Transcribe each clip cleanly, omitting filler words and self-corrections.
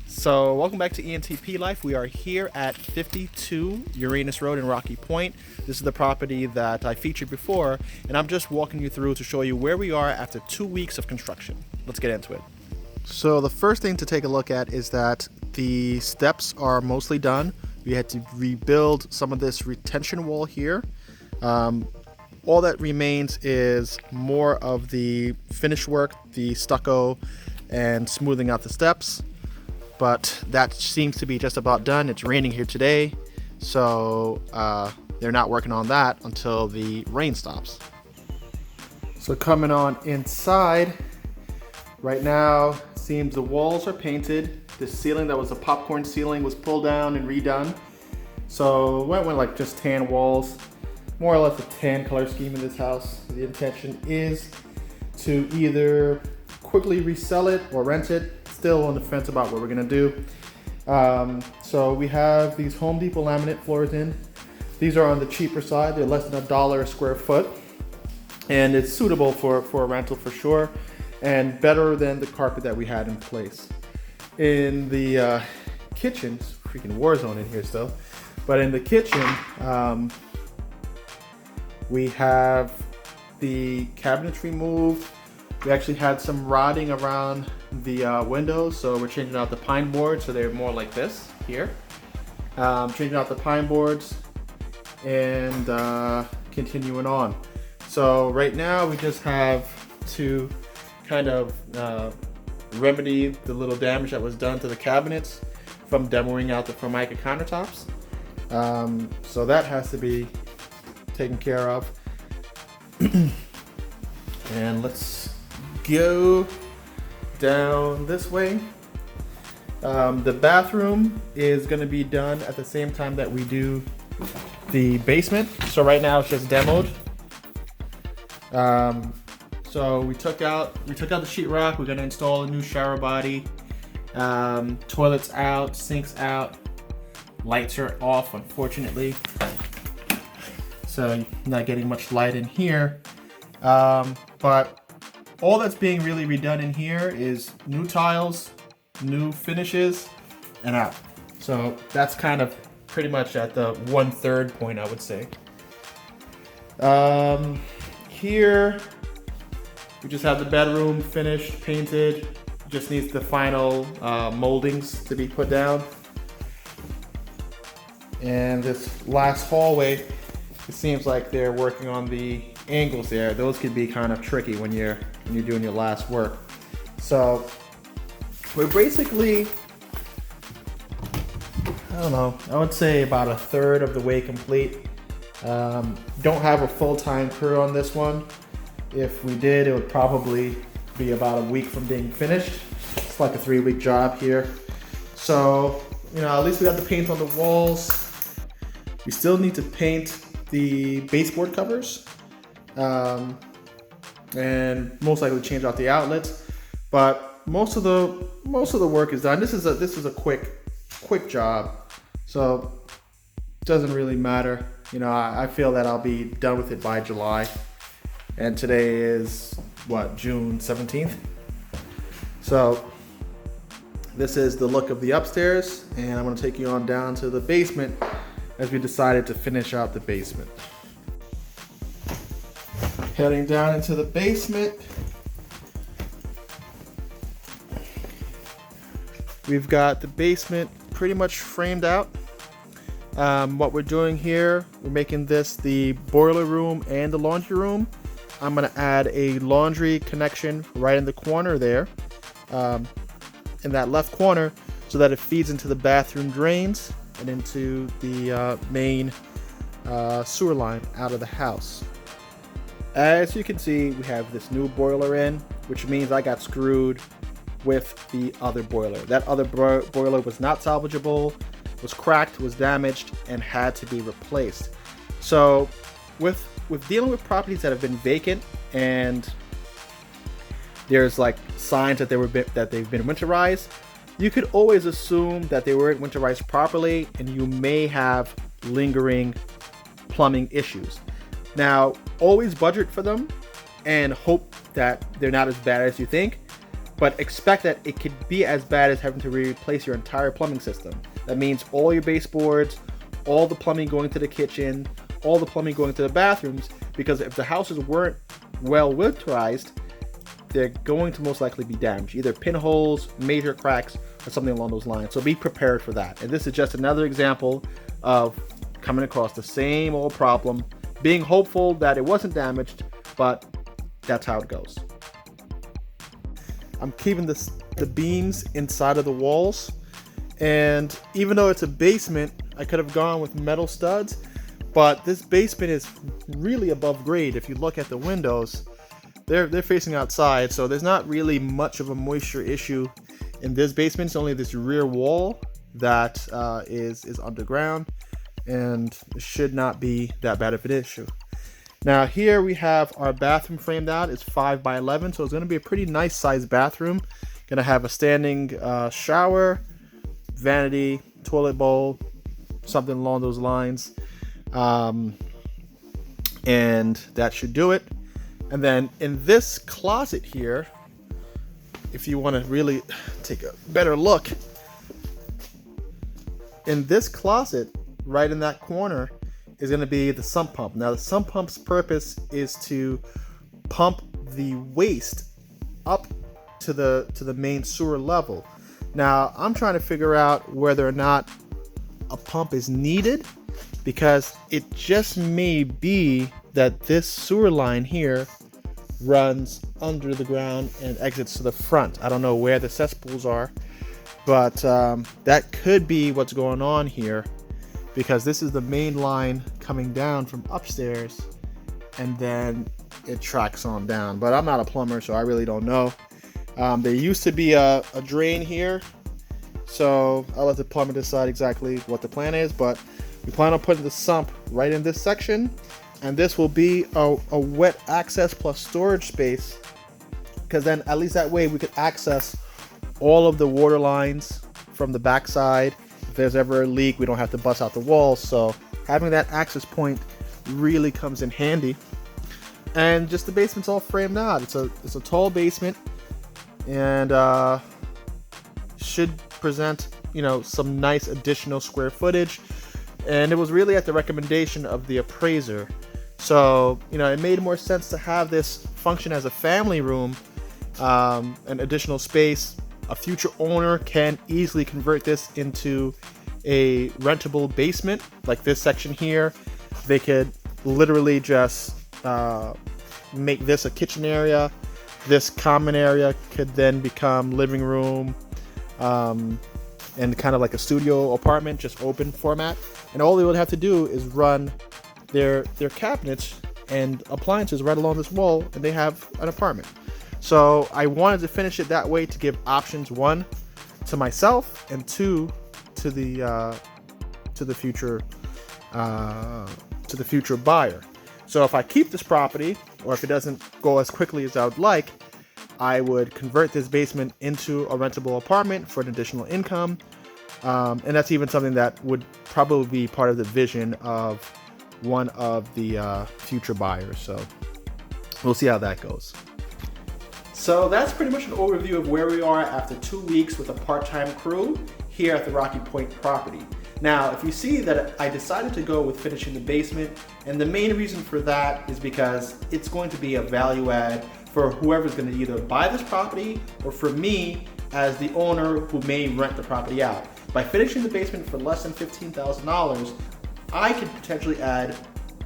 So, welcome back to ENTP Life. We are here at 52 Uranus Road in Rocky Point. This is the property that I featured before, and I'm just walking you through to show you where we are after 2 weeks of construction. Let's get into it. So, the first thing to take a look at is that the steps are mostly done. We had to rebuild some of this retention wall here. All that remains is more of the finish work, the stucco, and smoothing out the steps. But that seems to be just about done. It's raining here today, so they're not working on that until the rain stops. So coming on inside, right now, it seems the walls are painted. The ceiling that was a popcorn ceiling was pulled down and redone. So it went with like just tan walls, more or less a tan color scheme in this house. The intention is to either quickly resell it or rent it. Still on the fence about what we're gonna do. So we have these Home Depot laminate floors in. These are on the cheaper side. They're less than $1 a square foot, and it's suitable for a rental for sure, and better than the carpet that we had in place. In the kitchen, it's a freaking war zone in here still, but in the kitchen, we have the cabinetry moved. We actually had some rotting around the windows, so we're changing out the pine boards so they're more like this here. Changing out the pine boards and continuing on. So right now we just have to kind of remedy the little damage that was done to the cabinets from demoing out the Formica countertops. So that has to be taken care of. And let's go down this way. The bathroom is going to be done at the same time that we do the basement. So right now it's just demoed. So we took out the sheetrock. We're going to install a new shower body. Toilets out, sinks out, lights are off, unfortunately. So not getting much light in here. But all that's being really redone in here is new tiles, new finishes, and out. So that's kind of pretty much at the 1/3 point, I would say. Here, we just have the bedroom finished, painted. Just needs the final moldings to be put down. And this last hallway, it seems like they're working on the angles there. Those could be kind of tricky when you're doing your last work. So we're basically, I don't know, I would say about 1/3 of the way complete. Don't have a full-time crew on this one. If we did, it would probably be about a week from being finished. It's like a 3-week job here. So, at least we got the paint on the walls. We still need to paint the baseboard covers. And most likely change out the outlets, but most of the work is done. This is a quick job, so it doesn't really matter. I feel that I'll be done with it by July, and today is June 17th. So this is the look of the upstairs, and I'm going to take you on down to the basement as we decided to finish out the basement. Heading down into the basement, we've got the basement pretty much framed out. What we're doing here, we're making this the boiler room and the laundry room. I'm going to add a laundry connection right in the corner there, in that left corner, so that it feeds into the bathroom drains and into the main sewer line out of the house. As you can see, we have this new boiler in, which means I got screwed with the other boiler. That other boiler was not salvageable, was cracked, was damaged, and had to be replaced. So with dealing with properties that have been vacant and there's like signs that they've been winterized, you could always assume that they weren't winterized properly and you may have lingering plumbing issues. Now, always budget for them and hope that they're not as bad as you think. but expect that it could be as bad as having to replace your entire plumbing system. That means all your baseboards, all the plumbing going to the kitchen, all the plumbing going to the bathrooms, because if the houses weren't well winterized, they're going to most likely be damaged, either pinholes, major cracks, or something along those lines. So be prepared for that. And this is just another example of coming across the same old problem, being hopeful that it wasn't damaged, but that's how it goes. I'm keeping the beams inside of the walls, and even though it's a basement, I could have gone with metal studs, but this basement is really above grade. If you look at the windows, they're facing outside, so there's not really much of a moisture issue in this basement. It's only this rear wall that is underground, and it should not be that bad of an issue. Now here we have our bathroom framed out. It's 5 by 11, so it's going to be a pretty nice sized bathroom. Going to have a standing shower, vanity, toilet bowl, something along those lines, and that should do it. And then in this closet here, if you want to really take a better look, in this closet right in that corner is going to be the sump pump. Now the sump pump's purpose is to pump the waste up to the main sewer level. Now I'm trying to figure out whether or not a pump is needed, because it just may be that this sewer line here runs under the ground and exits to the front. I don't know where the cesspools are, but that could be what's going on here, because this is the main line coming down from upstairs, and then it tracks on down. But I'm not a plumber, so I really don't know. There used to be a drain here, so I'll let the plumber decide exactly what the plan is, but we plan on putting the sump right in this section, and this will be a wet access plus storage space, because then at least that way we could access all of the water lines from the backside. If there's ever a leak, we don't have to bust out the walls, so having that access point really comes in handy. And just the basement's all framed out. It's a tall basement, and should present, you know, some nice additional square footage. And it was really at the recommendation of the appraiser. So, you know, it made more sense to have this function as a family room, an additional space. A future owner can easily convert this into a rentable basement, like this section here. They could literally just make this a kitchen area. This common area could then become living room, and kind of like a studio apartment, just open format. And all they would have to do is run their cabinets and appliances right along this wall, and they have an apartment. So I wanted to finish it that way to give options, 1 to myself, and 2 to the future buyer. So if I keep this property, or if it doesn't go as quickly as I would like, I would convert this basement into a rentable apartment for an additional income. And that's even something that would probably be part of the vision of one of the future buyers. So we'll see how that goes. So that's pretty much an overview of where we are after 2 weeks with a part-time crew here at the Rocky Point property. Now, if you see that I decided to go with finishing the basement, and the main reason for that is because it's going to be a value add for whoever's going to either buy this property, or for me as the owner who may rent the property out. By finishing the basement for less than $15,000, I could potentially add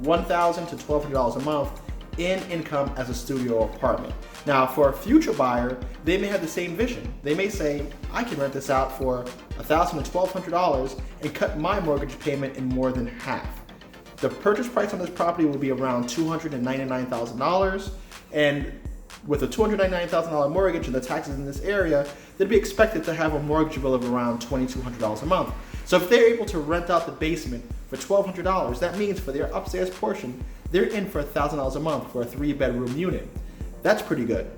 $1,000 to $1,200 a month in income as a studio apartment. Now, for a future buyer, they may have the same vision. They may say, I can rent this out for $1,000 to $1,200 and cut my mortgage payment in more than half. The purchase price on this property will be around $299,000, and with a $299,000 mortgage and the taxes in this area, they'd be expected to have a mortgage bill of around $2,200 a month. So if they're able to rent out the basement for $1,200, that means for their upstairs portion, they're in for $1,000 a month for a 3-bedroom unit. That's pretty good.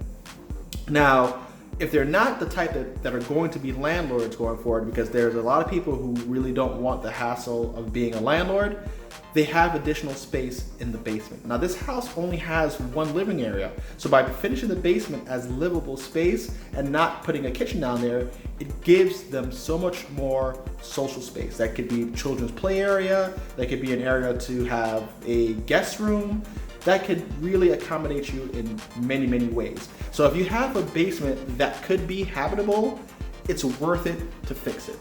Now, If they're not the type that are going to be landlords going forward, because there's a lot of people who really don't want the hassle of being a landlord, they have additional space in the basement. Now this house only has one living area, so by finishing the basement as livable space and not putting a kitchen down there, it gives them so much more social space. That could be children's play area, that could be an area to have a guest room, that could really accommodate you in many, many ways. So if you have a basement that could be habitable, it's worth it to fix it.